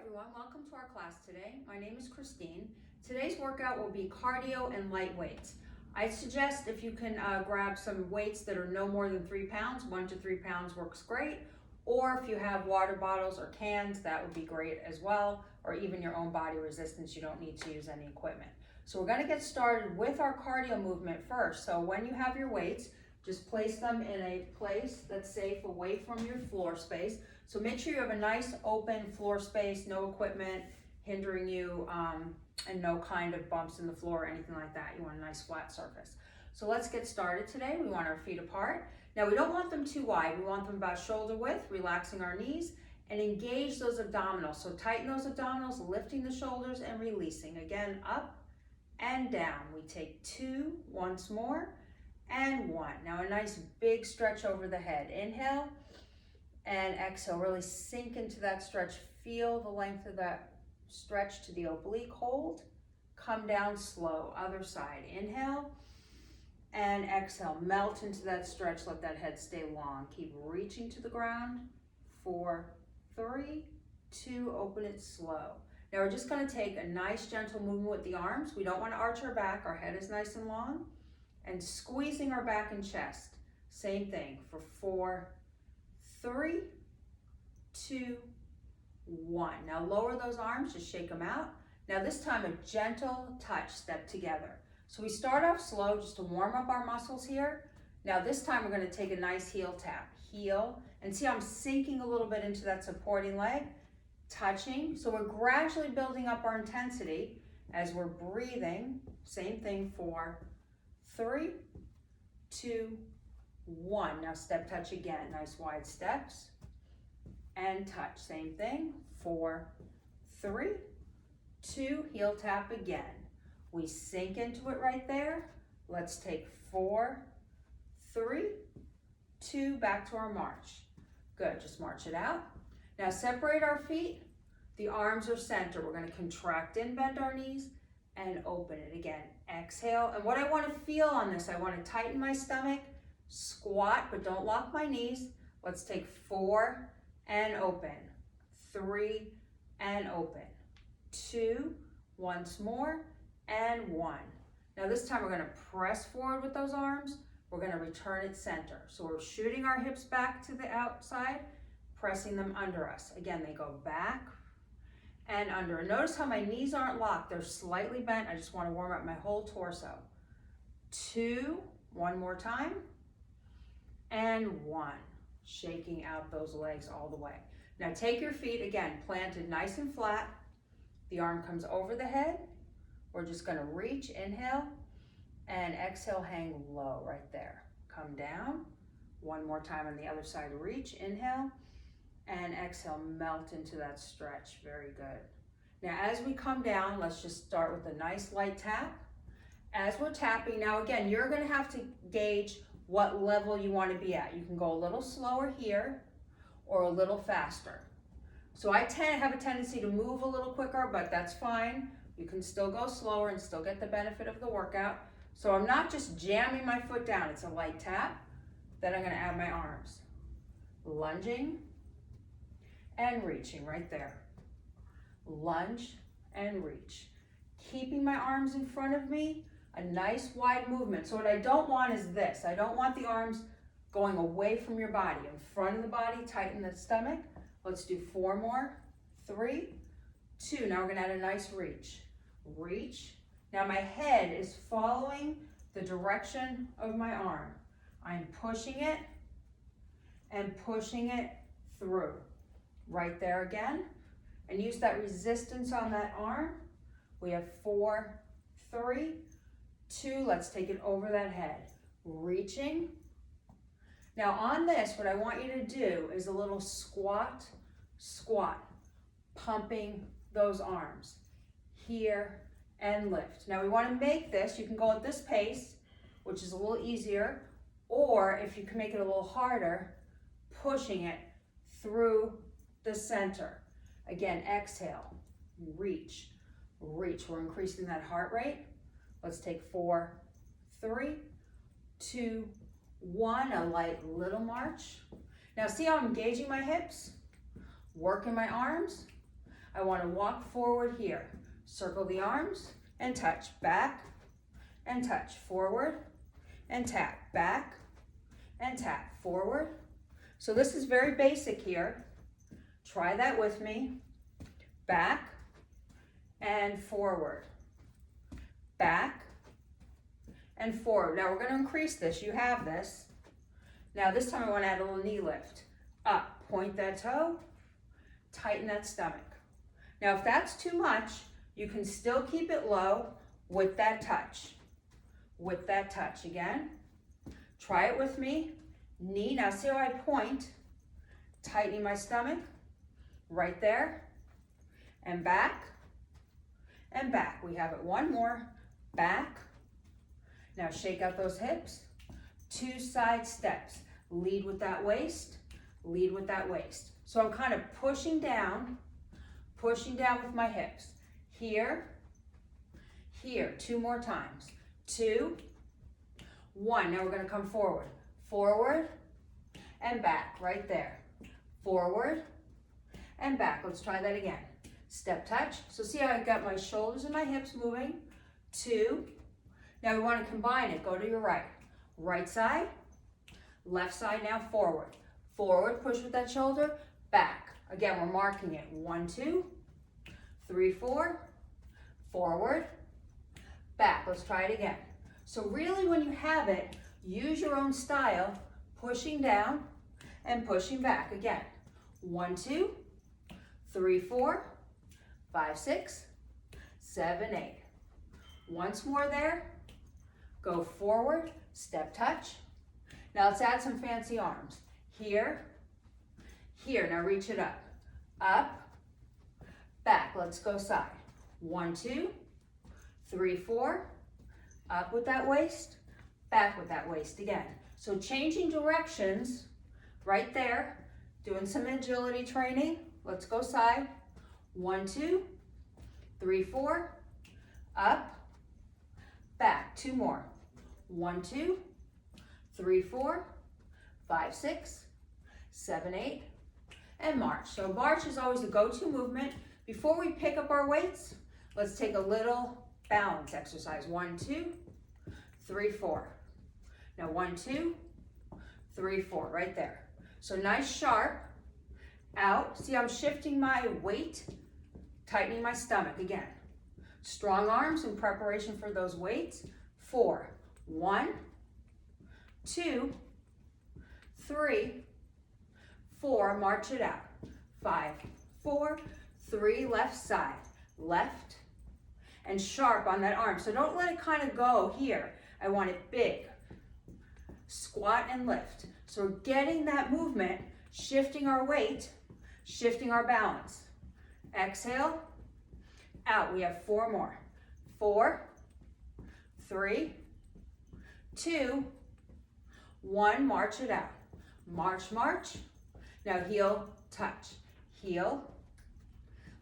everyone, welcome to our class today. My name is Christine. Today's workout will be cardio and light weights. I suggest if you can grab some weights that are no more than 3 pounds, 1 to 3 pounds works great. Or if you have water bottles or cans, that would be great as well. Or even your own body resistance, you don't need to use any equipment. So we're gonna get started with our cardio movement first. So when you have your weights, just place them in a place that's safe away from your floor space. So make sure you have a nice open floor space, no equipment hindering you, and no kind of bumps in the floor or anything like that. You want a nice flat surface. So let's get started today. We want our feet apart. Now we don't want them too wide. We want them about shoulder width, relaxing our knees and engage those abdominals. So tighten those abdominals, lifting the shoulders and releasing. Again, up and down. We take 2, once more, and 1. Now a nice big stretch over the head. Inhale and exhale. Really sink into that stretch. Feel the length of that stretch to the oblique. Hold. Come down slow. Other side. Inhale and exhale. Melt into that stretch. Let that head stay long. Keep reaching to the ground. 4, 3, 2. Open it slow. Now we're just going to take a nice gentle movement with the arms. We don't want to arch our back. Our head is nice and long. And squeezing our back and chest. Same thing for 4, 3, 2, 1. Now lower those arms, just shake them out. Now this time a gentle touch, step together. So we start off slow just to warm up our muscles here. Now this time we're going to take a nice heel tap. Heel, and see how I'm sinking a little bit into that supporting leg, touching. So we're gradually building up our intensity as we're breathing. Same thing for 3, 2, 1. Now step touch again. Nice wide steps and touch. Same thing. 4, 3, 2. Heel tap again. We sink into it right there. Let's take 4, 3, 2. Back to our march. Good. Just march it out. Now separate our feet. The arms are center. We're going to contract in, bend our knees, and open it again. Exhale. And what I want to feel on this, I want to tighten my stomach, squat, but don't lock my knees. Let's take 4 and open. 3 and open. 2, once more, and 1. Now this time we're going to press forward with those arms. We're going to return it center. So we're shooting our hips back to the outside, pressing them under us. Again, they go back and under. Notice how my knees aren't locked. They're slightly bent. I just want to warm up my whole torso. 2, one more time, and 1. Shaking out those legs all the way. Now take your feet, again, planted nice and flat. The arm comes over the head. We're just going to reach, inhale, and exhale, hang low right there. Come down. One more time on the other side. Reach, inhale, and exhale, melt into that stretch. Very good. Now as we come down, let's just start with a nice light tap. As we're tapping, now again, you're going to have to gauge what level you want to be at. You can go a little slower here or a little faster. So I have a tendency to move a little quicker, but that's fine. You can still go slower and still get the benefit of the workout. So I'm not just jamming my foot down. It's a light tap. Then I'm going to add my arms. Lunging and reaching right there. Lunge and reach. Keeping my arms in front of me, a nice wide movement. So what I don't want is this. I don't want the arms going away from your body. In front of the body, tighten the stomach. Let's do 4 more. 3, 2. Now we're going to add a nice reach. Reach. Now my head is following the direction of my arm. I'm pushing it and pushing it through. Right there again. And use that resistance on that arm. We have 4, 3, 2. Let's take it over that head. Reaching. Now on this, what I want you to do is a little squat, squat, pumping those arms. Here and lift. Now we want to make this, you can go at this pace, which is a little easier, or if you can make it a little harder, pushing it through the center. Again, exhale, reach, reach. We're increasing that heart rate. Let's take 4, 3, 2, 1, a light little march. Now see how I'm engaging my hips, working my arms. I want to walk forward here. Circle the arms and touch, back and touch, forward and tap, back and tap, forward. So this is very basic here. Try that with me. Back and forward, back and forward. Now we're going to increase this. You have this. Now this time I want to add a little knee lift. Up, point that toe, tighten that stomach. Now if that's too much, you can still keep it low with that touch. With that touch again. Try it with me. Knee, now see how I point, tightening my stomach, right there, and back, and back. We have it one more, back. Now shake out those hips, 2 side steps. Lead with that waist, lead with that waist. So I'm kind of pushing down with my hips. Here, here, 2 more times. 2, 1. Now we're going to come forward. Forward and back, right there. Forward and back. Let's try that again. Step touch. So see how I got my shoulders and my hips moving. 2. Now we want to combine it. Go to your right. Right side, left side now forward. Forward, push with that shoulder, back. Again, we're marking it. 1, 2, 3, 4, forward, back. Let's try it again. So really when you have it, use your own style, pushing down and pushing back. Again, 1, 2, 3, 4, 5, 6, 7, 8. Once more there, go forward, step touch. Now let's add some fancy arms. Here, here, now reach it up, back, let's go side. 1, 2, 3, 4, up with that waist, back with that waist again. So changing directions right there, doing some agility training. Let's go side. 1, 2, 3, 4, up, back. 2 more. 1, 2, 3, 4, 5, 6, 7, 8, and march. So march is always the go-to movement. Before we pick up our weights, let's take a little balance exercise. 1, 2, 3, 4. Now 1, 2, 3, 4, right there. So nice sharp, out. See, I'm shifting my weight, tightening my stomach again. Strong arms in preparation for those weights. 4, 1, 2, 3, 4, march it out. 5, 4, 3, left side, left, and sharp on that arm. So don't let it kind of go here. I want it big. Squat and lift. So we're getting that movement, shifting our weight, shifting our balance. Exhale, out. We have 4 more. 4, 3, 2, 1, march it out. March, march. Now heel, touch. Heel.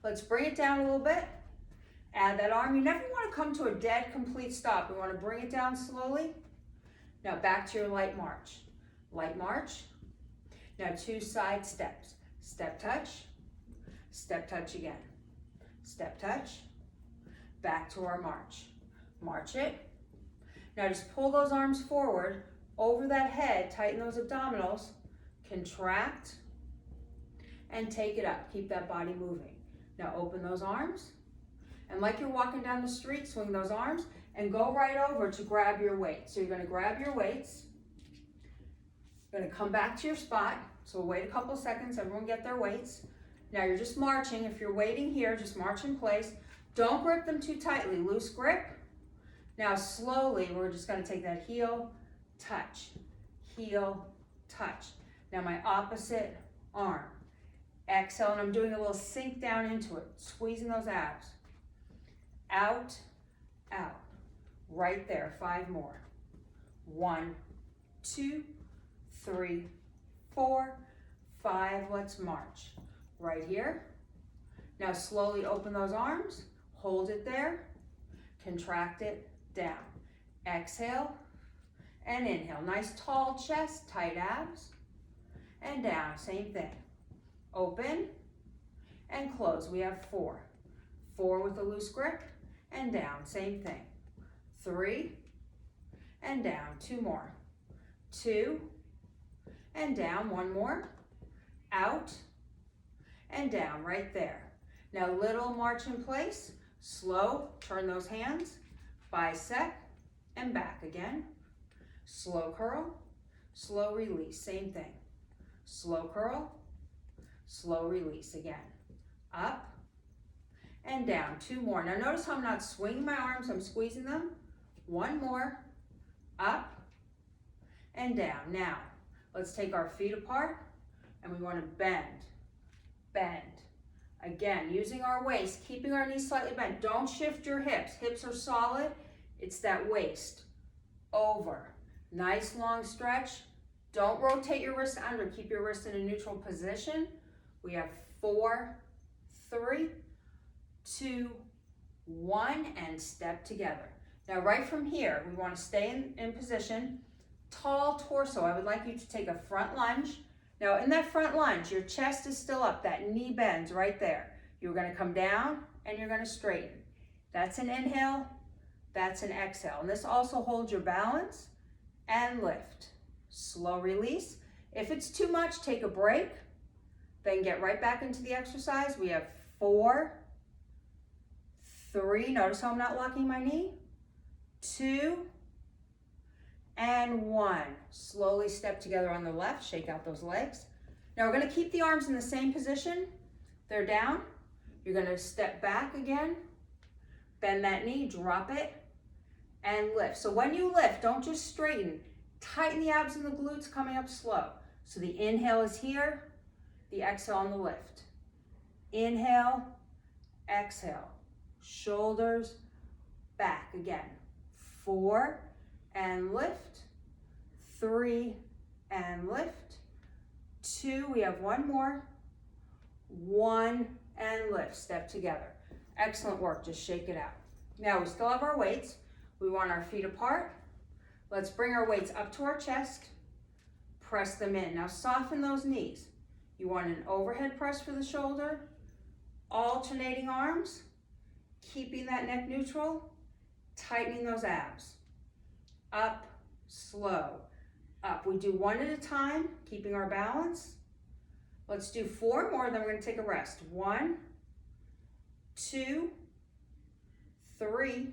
Let's bring it down a little bit. Add that arm. You never want to come to a dead complete stop. We want to bring it down slowly. Now back to your light march. Light march. Now 2 side steps. Step touch again. Step touch. Back to our march. March it. Now just pull those arms forward over that head, tighten those abdominals, contract, and take it up. Keep that body moving. Now open those arms, and like you're walking down the street, swing those arms, and go right over to grab your weights. So you're gonna grab your weights, you're gonna come back to your spot, so we'll wait a couple seconds, everyone get their weights. Now you're just marching. If you're waiting here, just march in place. Don't grip them too tightly, loose grip. Now slowly, we're just gonna take that heel, touch, heel, touch. Now my opposite arm. Exhale, and I'm doing a little sink down into it, squeezing those abs. Out, out. Right there, 5 more. 1, 2, 3, 4, 5. Let's march. Right here. Now slowly open those arms, hold it there, contract it, down. Exhale and inhale. Nice tall chest, tight abs, and down. Same thing. Open and close. We have 4. 4 with a loose grip, and down, same thing. 3, and down, 2 more. 2, and down, 1 more. Out, and down, right there. Now little march in place, slow, turn those hands, bicep, and back again. Slow curl, slow release, same thing. Slow curl, slow release again. Up, and down, 2 more. Now notice how I'm not swinging my arms, I'm squeezing them. 1 more, up, and down. Now, let's take our feet apart, and we want to bend, bend. Again, using our waist, keeping our knees slightly bent. Don't shift your hips. Hips are solid. It's that waist. Over. Nice long stretch. Don't rotate your wrist under. Keep your wrist in a neutral position. We have 4, 3, 2, 1, and step together. Now right from here, we want to stay in position. Tall torso. I would like you to take a front lunge. Now in that front lunge, your chest is still up, that knee bends right there. You're gonna come down and you're gonna straighten. That's an inhale, that's an exhale. And this also holds your balance and lift. Slow release. If it's too much, take a break, then get right back into the exercise. We have 4, 3, notice how I'm not locking my knee, 2, and 1. Slowly step together on the left, shake out those legs. Now we're gonna keep the arms in the same position. They're down. You're gonna step back again, bend that knee, drop it, and lift. So when you lift, don't just straighten. Tighten the abs and the glutes coming up slow. So the inhale is here, the exhale on the lift. Inhale, exhale. Shoulders back again. 4, and lift. 3, and lift. 2, we have 1 more. 1, and lift. Step together. Excellent work, just shake it out. Now we still have our weights. We want our feet apart. Let's bring our weights up to our chest. Press them in. Now soften those knees. You want an overhead press for the shoulder. Alternating arms. Keeping that neck neutral. Tightening those abs. Up, slow, up. We do 1 at a time, keeping our balance. Let's do 4 more, then we're gonna take a rest. 1, 2, 3,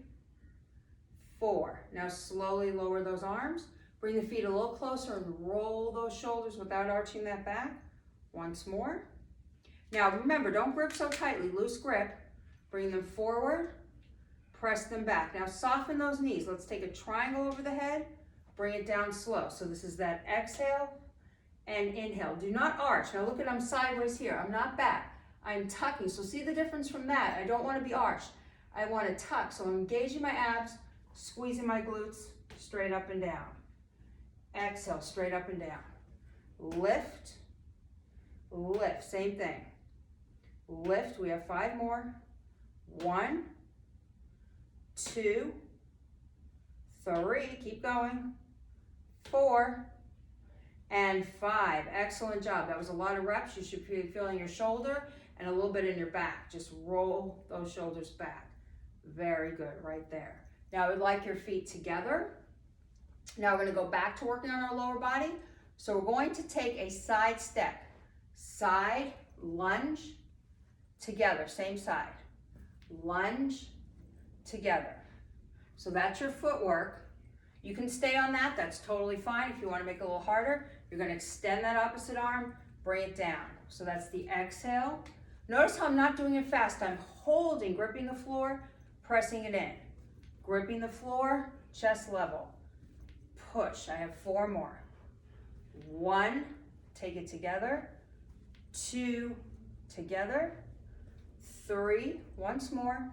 4. Now slowly lower those arms. Bring the feet a little closer and roll those shoulders without arching that back. Once more. Now remember, don't grip so tightly, loose grip. Bring them forward. Press them back. Now soften those knees. Let's take a triangle over the head. Bring it down slow. So this is that exhale and inhale. Do not arch. Now look at, I'm sideways here. I'm not back. I'm tucking. So see the difference from that. I don't want to be arched. I want to tuck. So I'm engaging my abs, squeezing my glutes straight up and down. Exhale, straight up and down. Lift, lift. Same thing. Lift. We have 5 more. 1, 2, 3, keep going, 4, and 5. Excellent job. That was a lot of reps. You should be feeling your shoulder and a little bit in your back. Just roll those shoulders back. Very good, right there. Now I would like your feet together. Now we're going to go back to working on our lower body. So we're going to take a side step. Side, lunge, together, same side. Lunge, together. So that's your footwork. You can stay on that, that's totally fine. If you want to make it a little harder, you're going to extend that opposite arm, bring it down. So that's the exhale. Notice how I'm not doing it fast. I'm holding, gripping the floor, pressing it in. Gripping the floor, chest level. Push. I have 4 more. 1, take it together. 2, together. 3, once more.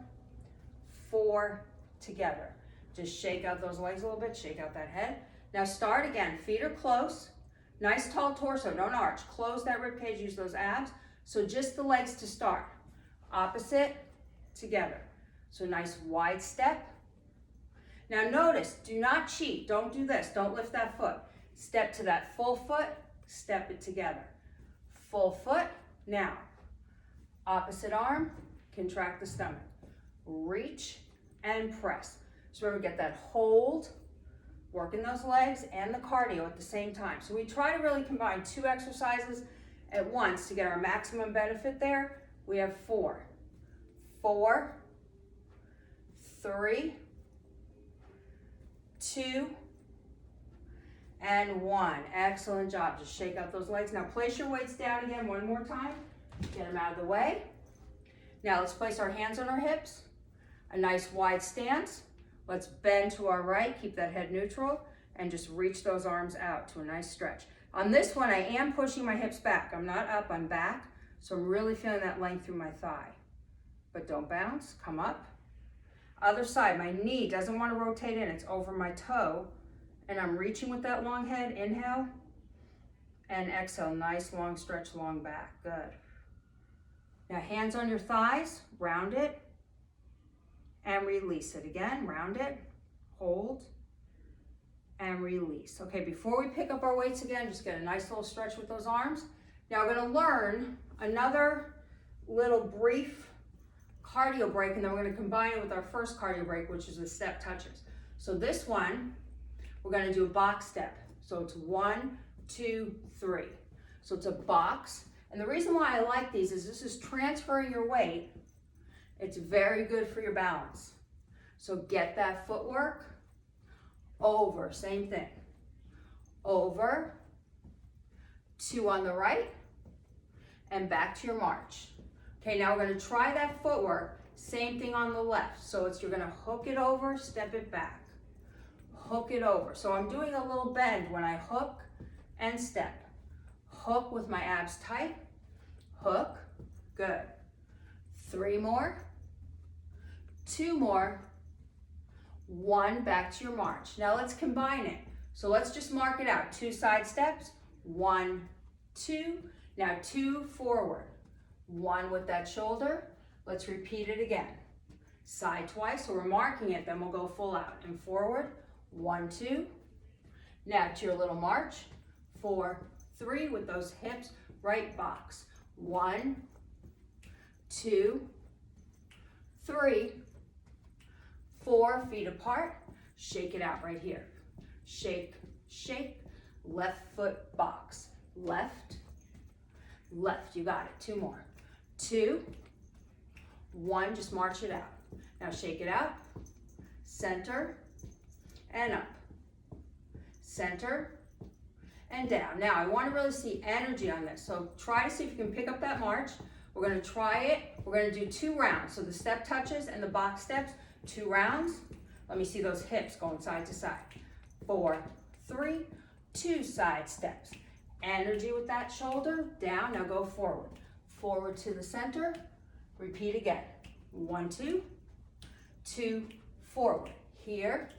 4, together. Just shake out those legs a little bit, shake out that head. Now start again, feet are close. Nice tall torso, don't arch. Close that rib cage, use those abs. So just the legs to start. Opposite, together. So nice wide step. Now notice, do not cheat. Don't do this, don't lift that foot. Step to that full foot, step it together. Full foot, now. Opposite arm, contract the stomach. Reach and press. So remember, get that hold, working those legs and the cardio at the same time. So we try to really combine 2 exercises at once to get our maximum benefit there. We have 4, 4, 3, 2, and 1. Excellent job. Just shake out those legs. Now place your weights down again one more time. Get them out of the way. Now let's place our hands on our hips. A nice wide stance. Let's bend to our right, keep that head neutral, and just reach those arms out to a nice stretch. On this one, I am pushing my hips back. I'm not up, I'm back. So I'm really feeling that length through my thigh. But don't bounce, come up. Other side, my knee doesn't want to rotate in, it's over my toe. And I'm reaching with that long head, inhale. And exhale, nice long stretch, long back, good. Now hands on your thighs, round it. And release it again, round it, hold, and release. Okay, before we pick up our weights again, just get a nice little stretch with those arms. Now we're gonna learn another little brief cardio break, and then we're gonna combine it with our first cardio break, which is the step touches. So this one, we're gonna do a box step. So it's 1, 2, 3. So it's a box. And the reason why I like these is this is transferring your weight. It's very good for your balance. So get that footwork, over, same thing. Over, 2 on the right, and back to your march. Okay, now we're gonna try that footwork, same thing on the left. So you're gonna hook it over, step it back. Hook it over. So I'm doing a little bend when I hook and step. Hook with my abs tight, hook, good. 3 more. 2 more, 1, back to your march. Now let's combine it. So let's just mark it out. 2 side steps, 1, 2. Now 2 forward, 1 with that shoulder. Let's repeat it again. Side twice, so we're marking it, then we'll go full out. And forward, 1, 2. Now to your little march, 4, 3 with those hips, right box. 1, 2, 3, 4, feet apart, shake it out right here. Shake, shake, left foot box. Left, left, you got it. 2 more. 2, 1, just march it out. Now shake it out, center, and up. Center, and down. Now I want to really see energy on this, so try to see if you can pick up that march. We're going to try it. We're going to do 2 rounds, so the step touches and the box steps. 2 rounds. Let me see those hips going side to side. 4, 3, 2 side steps. Energy with that shoulder, down, now go forward. Forward to the center, repeat again. 1, 2, 2, forward. Here,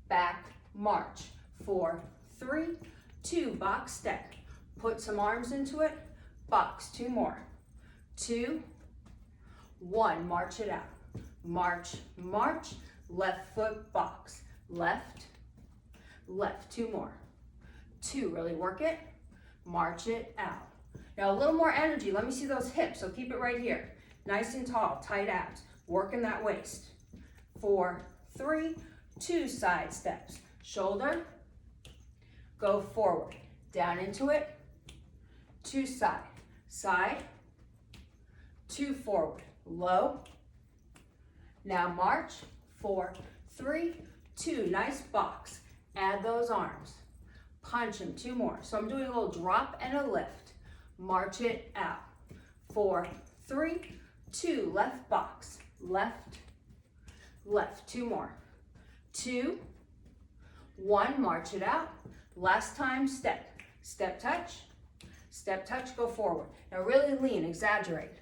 back, march. 4, 3, 2, box step. Put some arms into it, box, 2 more. 2, 1, march it out. March, march, left foot box. Left, left, 2 more. 2, really work it, march it out. Now a little more energy, let me see those hips, so keep it right here. Nice and tall, tight abs, working that waist. 4, 3, 2 side steps. Shoulder, go forward, down into it, 2 side, side, 2 forward, low. Now march, 4, 3, 2, nice box. Add those arms, punch them, 2 more. So I'm doing a little drop and a lift. March it out. 4, 3, 2, left box, left, left, 2 more. 2, 1, march it out. Last time, step, step touch, go forward. Now really lean, exaggerate.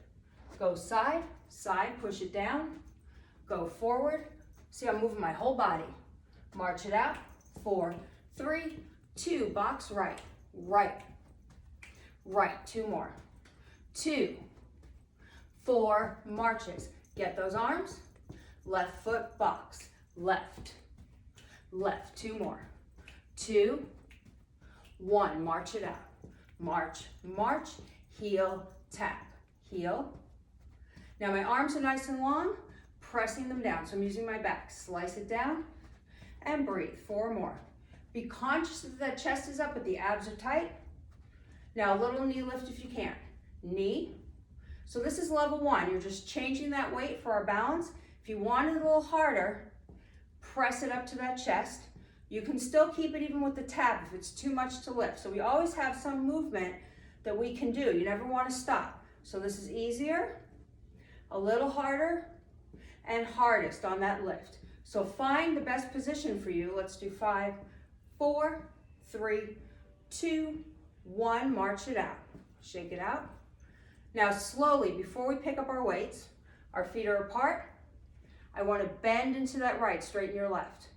Go side, side, push it down, go forward. See, I'm moving my whole body. March it out, 4, 3, 2, box right, right, right, 2 more. 2, 4, marches. Get those arms, left foot box, left, left, 2 more. 2, 1, march it out. March, march, heel, tap, heel. Now my arms are nice and long, pressing them down. So I'm using my back. Slice it down and breathe. 4 more. Be conscious that that chest is up, but the abs are tight. Now a little knee lift if you can. Knee. So this is level 1. You're just changing that weight for our balance. If you want it a little harder, press it up to that chest. You can still keep it even with the tap if it's too much to lift. So we always have some movement that we can do. You never want to stop. So this is easier, a little harder, and hardest on that lift. So find the best position for you. Let's do 5, 4, 3, 2, 1. March it out. Shake it out. Now slowly, before we pick up our weights, our feet are apart. I want to bend into that right, straighten your left.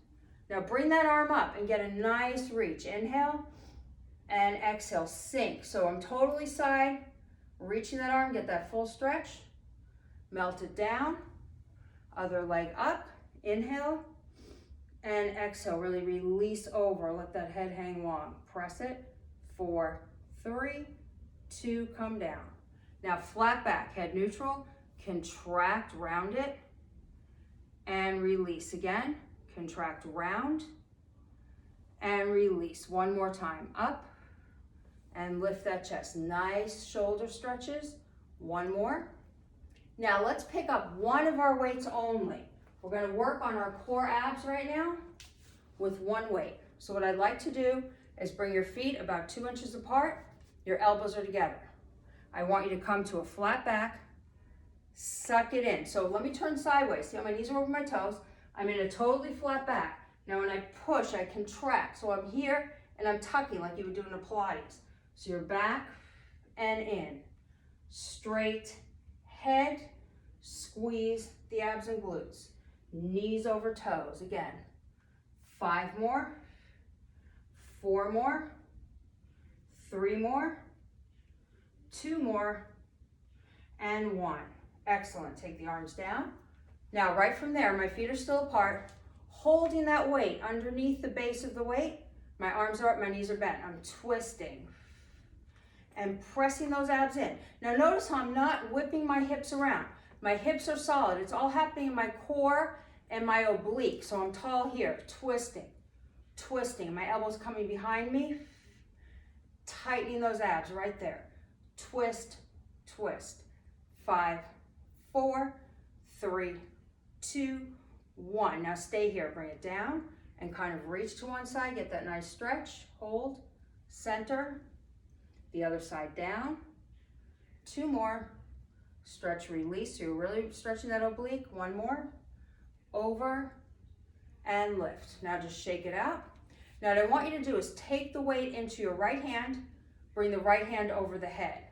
Now bring that arm up and get a nice reach. Inhale and exhale, sink. So I'm totally side, reaching that arm, get that full stretch. Melt it down, other leg up, inhale and exhale. Really release over, let that head hang long. Press it, 4, 3, 2, come down. Now flat back, head neutral, contract, round it, and release again. Contract, round, and release. One more time, up, and lift that chest. Nice shoulder stretches. One more. Now let's pick up one of our weights only. We're gonna work on our core abs right now with one weight. So what I'd like to do is bring your feet about 2 inches apart, your elbows are together. I want you to come to a flat back, suck it in. So let me turn sideways. See how my knees are over my toes? I'm in a totally flat back. Now when I push, I contract. So I'm here and I'm tucking like you would do in a Pilates. So you're back and in. Straight head, squeeze the abs and glutes. Knees over toes. Again, 5 more, 4 more, 3 more, 2 more, and 1. Excellent. Take the arms down. Now right from there, my feet are still apart, holding that weight underneath the base of the weight. My arms are up, my knees are bent. I'm twisting and pressing those abs in. Now notice how I'm not whipping my hips around. My hips are solid. It's all happening in my core and my oblique. So I'm tall here, twisting, twisting. My elbows coming behind me, tightening those abs right there. Twist, twist. 5, 4, 3, 2, 1. Now stay here, bring it down and kind of reach to one side, get that nice stretch, hold, center, the other side down, 2 more, stretch, release, so you're really stretching that oblique, 1 more, over, and lift. Now just shake it out. Now what I want you to do is take the weight into your right hand, bring the right hand over the head.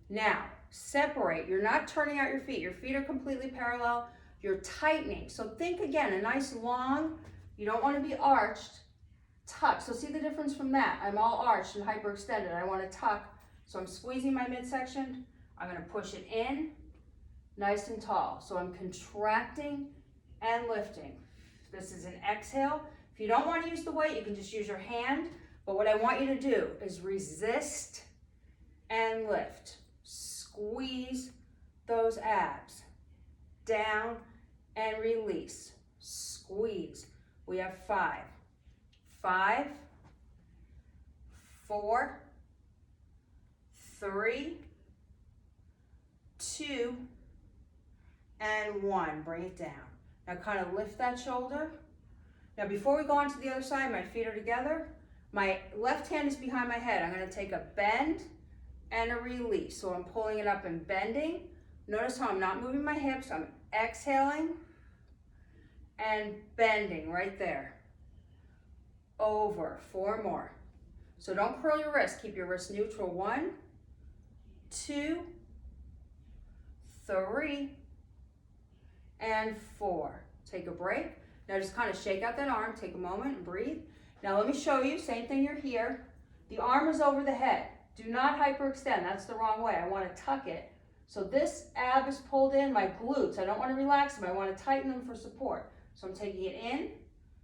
Now, separate, you're not turning out your feet are completely parallel, you're tightening. So think again, a nice long, you don't want to be arched, tuck. So see the difference from that. I'm all arched and hyperextended. I want to tuck. So I'm squeezing my midsection. I'm going to push it in, nice and tall. So I'm contracting and lifting. This is an exhale. If you don't want to use the weight, you can just use your hand. But what I want you to do is resist and lift. Squeeze those abs. Down and release. Squeeze. We have 5. 5, 4, 3, 2, and 1. Bring it down. Now kind of lift that shoulder. Now before we go on to the other side, my feet are together. My left hand is behind my head. I'm going to take a bend and a release. So I'm pulling it up and bending. Notice how I'm not moving my hips. I'm exhaling and bending right there. Over. 4 more. So don't curl your wrist. Keep your wrist neutral. 1, 2, 3, and 4. Take a break. Now just kind of shake out that arm. Take a moment and breathe. Now let me show you. Same thing, you're here. The arm is over the head. Do not hyperextend. That's the wrong way. I want to tuck it. So this ab is pulled in, my glutes. I don't want to relax them. I want to tighten them for support. So I'm taking it in.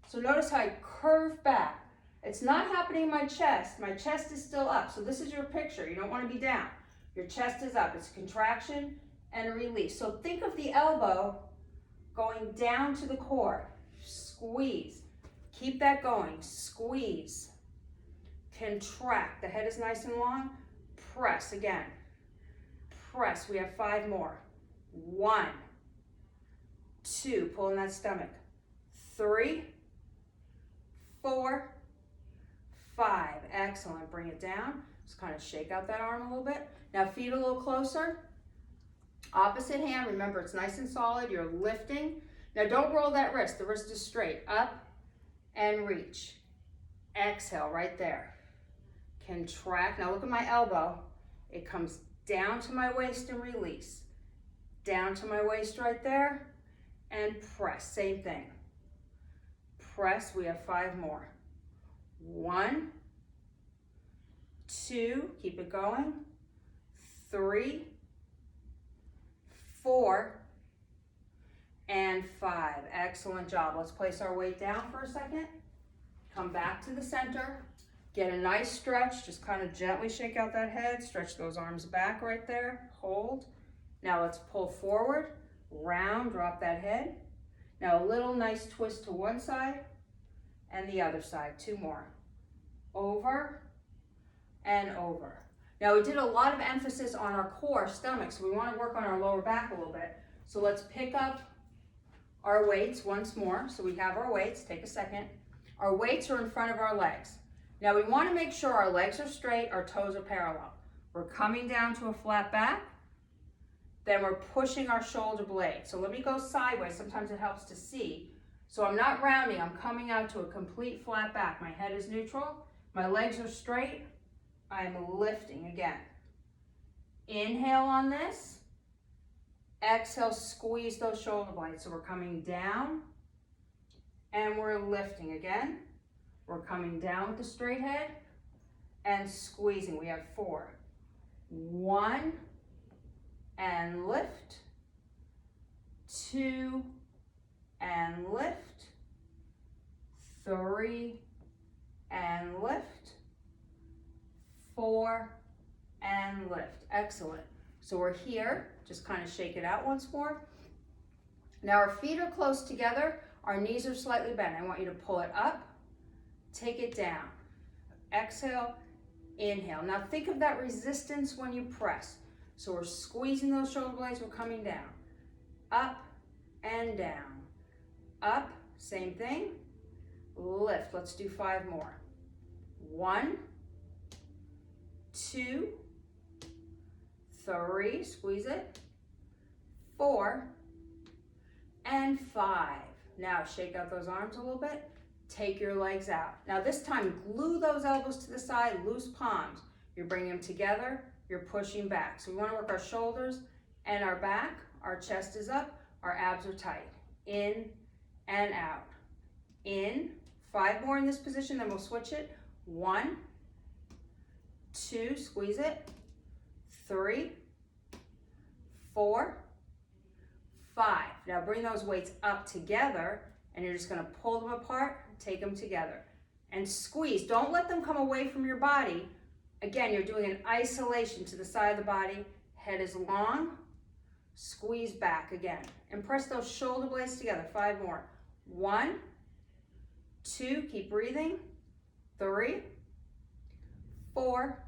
So notice how I curve back. It's not happening in my chest. My chest is still up. So this is your picture. You don't want to be down. Your chest is up. It's a contraction and a release. So think of the elbow going down to the core. Squeeze. Keep that going. Squeeze. Contract. The head is nice and long. Press again. Press. We have 5 more. 1, 2, pull in that stomach. 3, 4, 5. Excellent. Bring it down. Just kind of shake out that arm a little bit. Now feet a little closer. Opposite hand. Remember, it's nice and solid. You're lifting. Now don't roll that wrist. The wrist is straight. Up and reach. Exhale right there. Contract. Now look at my elbow. It comes down to my waist and release. Down to my waist right there. And press. Same thing. Press. We have 5 more. 1, 2, keep it going. 3, 4, and 5. Excellent job. Let's place our weight down for a second. Come back to the center. Get a nice stretch. Just kind of gently shake out that head. Stretch those arms back right there. Hold. Now let's pull forward. Round, drop that head. Now a little nice twist to one side and the other side. 2 more. Over and over. Now we did a lot of emphasis on our core, stomach, so we want to work on our lower back a little bit. So let's pick up our weights once more. So we have our weights. Take a second. Our weights are in front of our legs. Now we want to make sure our legs are straight, our toes are parallel. We're coming down to a flat back. Then we're pushing our shoulder blade. So let me go sideways. Sometimes it helps to see. So I'm not rounding. I'm coming out to a complete flat back. My head is neutral. My legs are straight. I'm lifting again. Inhale on this. Exhale, squeeze those shoulder blades. So we're coming down and we're lifting again. We're coming down with the straight head and squeezing. We have 4. 1 and lift. 2 and lift. 3 and lift. 4 and lift. Excellent. So we're here. Just kind of shake it out once more. Now our feet are close together. Our knees are slightly bent. I want you to pull it up. Take it down. Exhale. Inhale. Now think of that resistance when you press. So we're squeezing those shoulder blades. We're coming down. Up and down. Up. Same thing. Lift. Let's do 5 more. 1, 2, 3, squeeze it, 4, and 5. Now shake out those arms a little bit. Take your legs out. Now this time, glue those elbows to the side, loose palms. You're bringing them together, you're pushing back. So we want to work our shoulders and our back. Our chest is up, our abs are tight. In and out. In, 5 more in this position, then we'll switch it. 1, 2, squeeze it. 3, 4, 5. Now bring those weights up together and you're just going to pull them apart, take them together. And squeeze. Don't let them come away from your body. Again, you're doing an isolation to the side of the body. Head is long. Squeeze back again. And press those shoulder blades together. 5 more. 1, 2, keep breathing. 3, 4,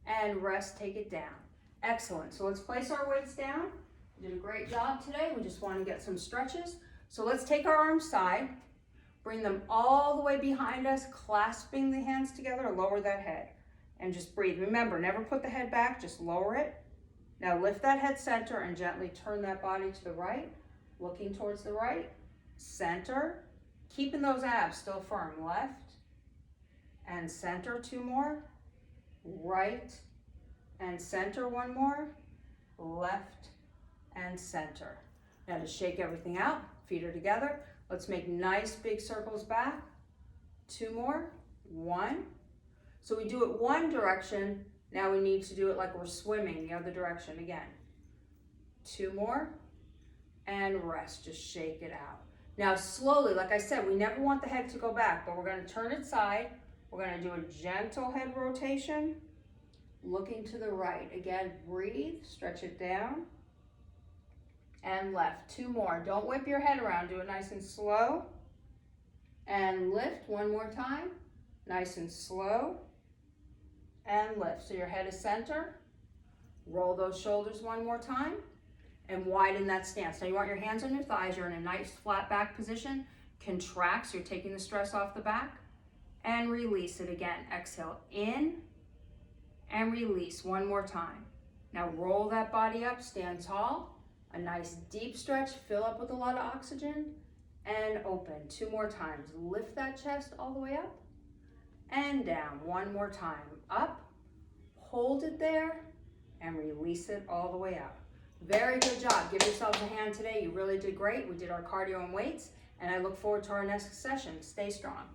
and rest, take it down. Excellent. So let's place our weights down. You did a great job today. We just want to get some stretches. So let's take our arms side, bring them all the way behind us, clasping the hands together, lower that head, and just breathe. Remember, never put the head back, just lower it. Now lift that head center and gently turn that body to the right, looking towards the right, center, keeping those abs still firm. Left and center, 2 more. Right and center, 1 more. Left and center. Now to shake everything out, feet are together. Let's make nice big circles back. 2 more. 1. So we do it one direction. Now we need to do it like we're swimming the other direction again. 2 more. And rest. Just shake it out. Now slowly, like I said, we never want the head to go back, but we're going to turn it side. We're going to do a gentle head rotation. looking to the right. Again, breathe, stretch it down. And left, 2 more. Don't whip your head around, do it nice and slow. And lift, 1 more time. Nice and slow. And lift, so your head is center. Roll those shoulders 1 more time. And widen that stance. Now you want your hands on your thighs, you're in a nice flat back position. Contract, so you're taking the stress off the back. And release it again. Exhale, in and release 1 more time. Now roll that body up, stand tall. A nice deep stretch, fill up with a lot of oxygen, and open 2 more times. Lift that chest all the way up and down 1 more time. Up, hold it there, and release it all the way up. Very good job. Give yourselves a hand today. You really did great. We did our cardio and weights, and I look forward to our next session. Stay strong.